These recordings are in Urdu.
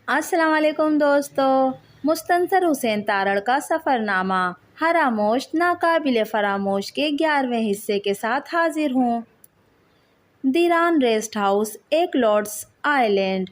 السلام علیکم دوستو، مستنصر حسین تارڑ کا سفر نامہ فراموش ناقابل فراموش کے 11ویں حصے کے ساتھ حاضر ہوں۔ دیران ریسٹ ہاؤس، ایک لارڈس آئلینڈ۔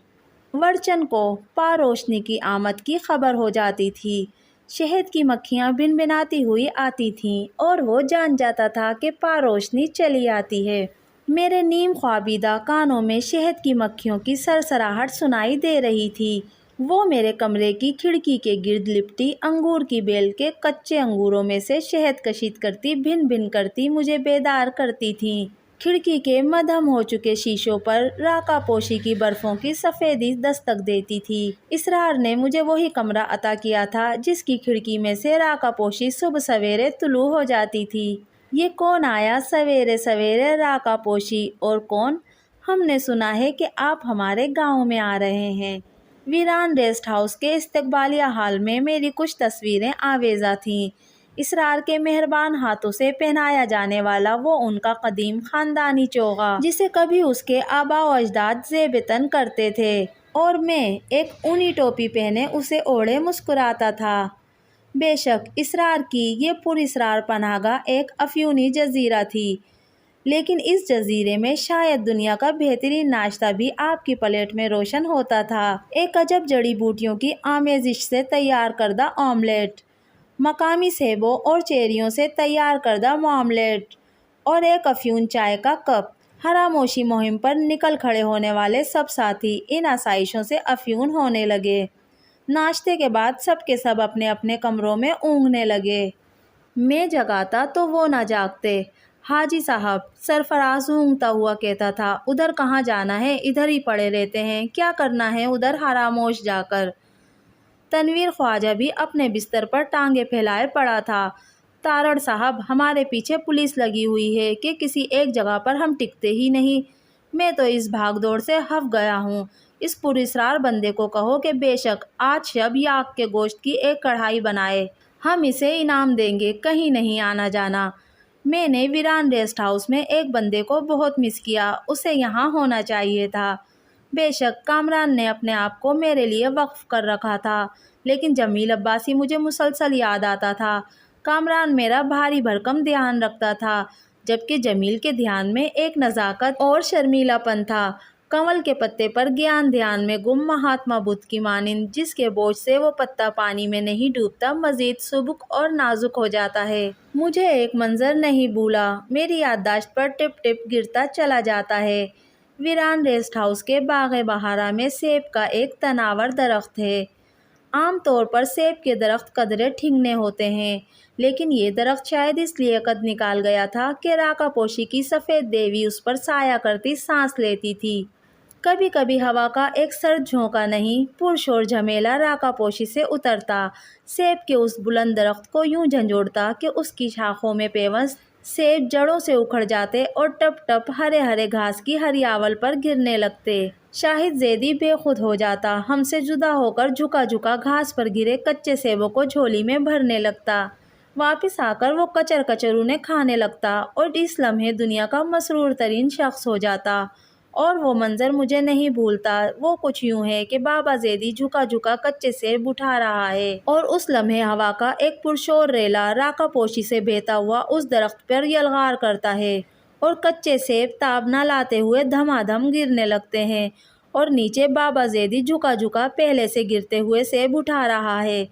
ورچن کو پاروشنی کی آمد کی خبر ہو جاتی تھی۔ شہد کی مکھیاں بن بناتی ہوئی آتی تھیں اور وہ جان جاتا تھا کہ پاروشنی چلی آتی ہے۔ میرے نیم خوابیدہ کانوں میں شہد کی مکھیوں کی سرسراہٹ سنائی دے رہی تھی۔ وہ میرے کمرے کی کھڑکی کے گرد لپٹی انگور کی بیل کے کچے انگوروں میں سے شہد کشید کرتی بھن بھن کرتی مجھے بیدار کرتی تھیں۔ کھڑکی کے مدھم ہو چکے شیشوں پر راکا پوشی کی برفوں کی سفیدی دستک دیتی تھی۔ اسرار نے مجھے وہی کمرہ عطا کیا تھا جس کی کھڑکی میں سے راکا پوشی صبح سویرے طلوع ہو جاتی تھی۔ یہ کون آیا سویرے سویرے راکا پوشی؟ اور کون؟ ہم نے سنا ہے کہ آپ ہمارے گاؤں میں آ رہے ہیں۔ ویران ریسٹ ہاؤس کے استقبالیہ ہال میں میری کچھ تصویریں آویزاں تھیں۔ اسرار کے مہربان ہاتھوں سے پہنایا جانے والا وہ ان کا قدیم خاندانی چوغا جسے کبھی اس کے آباء و اجداد زیب تن کرتے تھے، اور میں ایک اونی ٹوپی پہنے اسے اوڑھے مسکراتا تھا۔ بے شک اسرار کی یہ پر اسرار پناہ گاہ ایک افیونی جزیرہ تھی، لیکن اس جزیرے میں شاید دنیا کا بہترین ناشتہ بھی آپ کی پلیٹ میں روشن ہوتا تھا۔ ایک عجب جڑی بوٹیوں کی آمیزش سے تیار کردہ آملیٹ، مقامی سیبوں اور چیریوں سے تیار کردہ معاملیٹ، اور ایک افیون چائے کا کپ۔ فراموشی مہم پر نکل کھڑے ہونے والے سب ساتھی ان آسائشوں سے افیون ہونے لگے۔ ناشتے کے بعد سب کے سب اپنے اپنے کمروں میں اونگنے لگے۔ میں جگاتا تو وہ نہ جاگتے۔ حاجی صاحب، سرفراز اونگتا ہوا کہتا تھا، ادھر کہاں جانا ہے، ادھر ہی پڑے رہتے ہیں، کیا کرنا ہے ادھر فراموش جا کر۔ تنویر خواجہ بھی اپنے بستر پر ٹانگیں پھیلائے پڑا تھا۔ تارڑ صاحب، ہمارے پیچھے پولیس لگی ہوئی ہے کہ کسی ایک جگہ پر ہم ٹکتے ہی نہیں۔ میں تو اس بھاگ دوڑ سے ہف گیا ہوں۔ اس پر اسرار بندے کو کہو کہ بے شک آج شب یاک کے گوشت کی ایک کڑھائی بنائے، ہم اسے انعام دیں گے، کہیں نہیں آنا جانا۔ میں نے ویران ریسٹ ہاؤس میں ایک بندے کو بہت مس کیا، اسے یہاں ہونا چاہیے تھا۔ بے شک کامران نے اپنے آپ کو میرے لیے وقف کر رکھا تھا، لیکن جمیل عباسی مجھے مسلسل یاد آتا تھا۔ کامران میرا بھاری بھرکم دھیان رکھتا تھا، جبکہ جمیل کے دھیان میں ایک نزاکت اور شرمیلا پن تھا، کنول کے پتے پر گیان دھیان میں گم مہاتما بدھ کی مانند، جس کے بوجھ سے وہ پتا پانی میں نہیں ڈوبتا، مزید سبک اور نازک ہو جاتا ہے۔ مجھے ایک منظر نہیں بھولا، میری یادداشت پر ٹپ ٹپ گرتا چلا جاتا ہے۔ ویران ریسٹ ہاؤس کے باغ بہارا میں سیب کا ایک تناور درخت ہے۔ عام طور پر سیب کے درخت قدرے ٹھنگنے ہوتے ہیں، لیکن یہ درخت شاید اس لیے قد نکال گیا تھا کہ راکا پوشی کی سفید دیوی اس پر سایہ کرتی سانس لیتی تھی۔ کبھی کبھی ہوا کا ایک سرد جھونکا نہیں، پرشور جھمیلا راکا پوشی سے اترتا، سیب کے اس بلند درخت کو یوں جھنجھوڑتا کہ اس کی شاخوں میں پیوست سیب جڑوں سے اکھڑ جاتے اور ٹپ ٹپ ہرے ہرے گھاس کی ہریاول پر گرنے لگتے۔ شاہد زیدی بے خود ہو جاتا، ہم سے جدا ہو کر جھکا جھکا گھاس پر گرے کچے سیبوں کو جھولی میں بھرنے لگتا، واپس آ کر وہ کچر کچر انہیں کھانے لگتا اور اس لمحے دنیا کا مسرور ترین شخص ہو جاتا۔ اور وہ منظر مجھے نہیں بھولتا، وہ کچھ یوں ہے کہ بابا زیدی جھکا جھکا کچے سیب اٹھا رہا ہے، اور اس لمحے ہوا کا ایک پرشور ریلا راکا پوشی سے بہتا ہوا اس درخت پر یلغار کرتا ہے، اور کچے سیب تاب نہ لاتے ہوئے دھما دھم گرنے لگتے ہیں، اور نیچے بابا زیدی جھکا جھکا پہلے سے گرتے ہوئے سیب اٹھا رہا ہے۔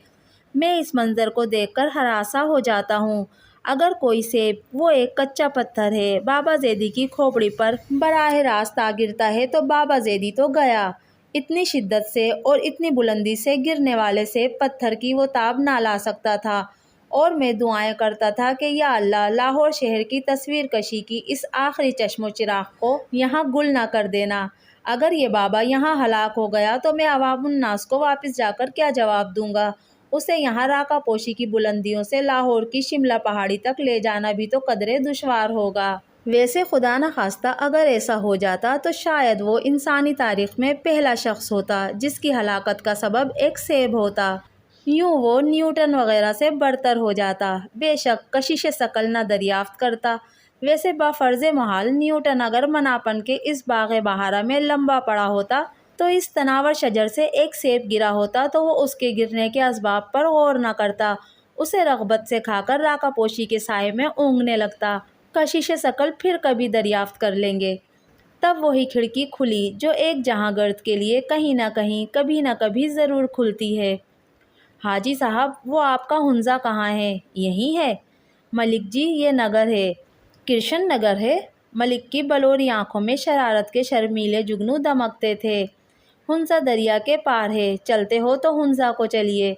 میں اس منظر کو دیکھ کر ہراساں ہو جاتا ہوں۔ اگر کوئی سیب، وہ ایک کچا پتھر ہے، بابا زیدی کی کھوپڑی پر براہ راست آ گرتا ہے تو بابا زیدی تو گیا۔ اتنی شدت سے اور اتنی بلندی سے گرنے والے سیب پتھر کی وہ تاب نہ لا سکتا تھا، اور میں دعائیں کرتا تھا کہ یا اللہ، لاہور شہر کی تصویر کشی کی اس آخری چشم و چراغ کو یہاں گل نہ کر دینا۔ اگر یہ بابا یہاں ہلاک ہو گیا تو میں عوام الناس کو واپس جا کر کیا جواب دوں گا؟ اسے یہاں راکا پوشی کی بلندیوں سے لاہور کی شملہ پہاڑی تک لے جانا بھی تو قدرے دشوار ہوگا۔ ویسے خدا نخواستہ اگر ایسا ہو جاتا تو شاید وہ انسانی تاریخ میں پہلا شخص ہوتا جس کی ہلاکت کا سبب ایک سیب ہوتا، یوں وہ نیوٹن وغیرہ سے برتر ہو جاتا۔ بے شک کشش ثقل نہ دریافت کرتا۔ ویسے بفرض محال نیوٹن اگر مناپن کے اس باغ بہارا میں لمبا پڑا ہوتا تو اس تناور شجر سے ایک سیب گرا ہوتا تو وہ اس کے گرنے کے اسباب پر غور نہ کرتا، اسے رغبت سے کھا کر راکا پوشی کے سائے میں اونگنے لگتا۔ کشش ثقل پھر کبھی دریافت کر لیں گے۔ تب وہی کھڑکی کھلی جو ایک جہاں گرد کے لیے کہیں نہ کہیں کبھی نہ کبھی ضرور کھلتی ہے۔ حاجی صاحب، وہ آپ کا ہنزا کہاں ہے؟ یہی ہے؟ ملک جی، یہ نگر ہے۔ کرشن نگر ہے؟ ملک کی بلوری آنکھوں میں شرارت کے شرمیلے جگنو دمکتے تھے۔ ہنزا دریا کے پار ہے، چلتے ہو تو ہنزا کو چلیے۔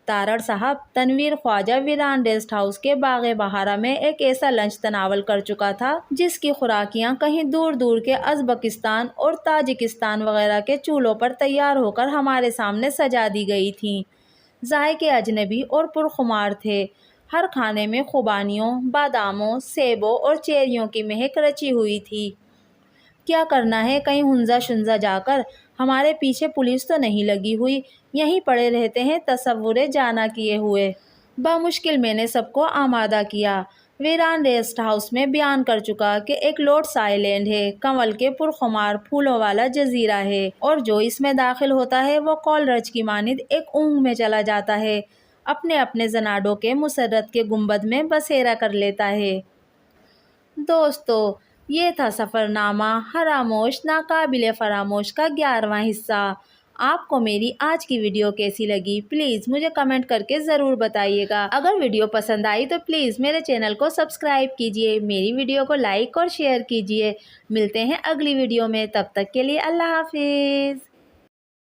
تارڑ صاحب، تنویر خواجہ ویران ریسٹ ہاؤس کے باغ بہارا میں ایک ایسا لنچ تناول کر چکا تھا جس کی خوراکیاں کہیں دور دور کے ازبکستان اور تاجکستان وغیرہ کے چولہوں پر تیار ہو کر ہمارے سامنے سجا دی گئی تھیں۔ ذائقے اجنبی اور پرخمار تھے۔ ہر کھانے میں خوبانیوں، باداموں، سیبوں اور چیریوں کی مہک رچی ہوئی تھی۔ کیا کرنا ہے کہیں ہنزا شنزا جا کر؟ ہمارے پیچھے پولیس تو نہیں لگی ہوئی، یہیں پڑے رہتے ہیں تصور جانا کیے ہوئے۔ بمشکل میں نے سب کو آمادہ کیا۔ ویران ریسٹ ہاؤس میں بیان کر چکا کہ ایک لوٹس آئی لینڈ ہے، کنول کے پرخمار پھولوں والا جزیرہ ہے، اور جو اس میں داخل ہوتا ہے وہ کولرج کی مانند ایک اونگ میں چلا جاتا ہے، اپنے اپنے زناڈوں کے مسرت کے گنبد میں بسیرا کر لیتا ہے۔ دوستو، یہ تھا سفر نامہ فراموش ناقابل فراموش کا 11واں حصہ۔ آپ کو میری آج کی ویڈیو کیسی لگی؟ پلیز مجھے کمنٹ کر کے ضرور بتائیے گا۔ اگر ویڈیو پسند آئی تو پلیز میرے چینل کو سبسکرائب کیجیے، میری ویڈیو کو لائک اور شیئر کیجیے۔ ملتے ہیں اگلی ویڈیو میں، تب تک کے لیے اللہ حافظ۔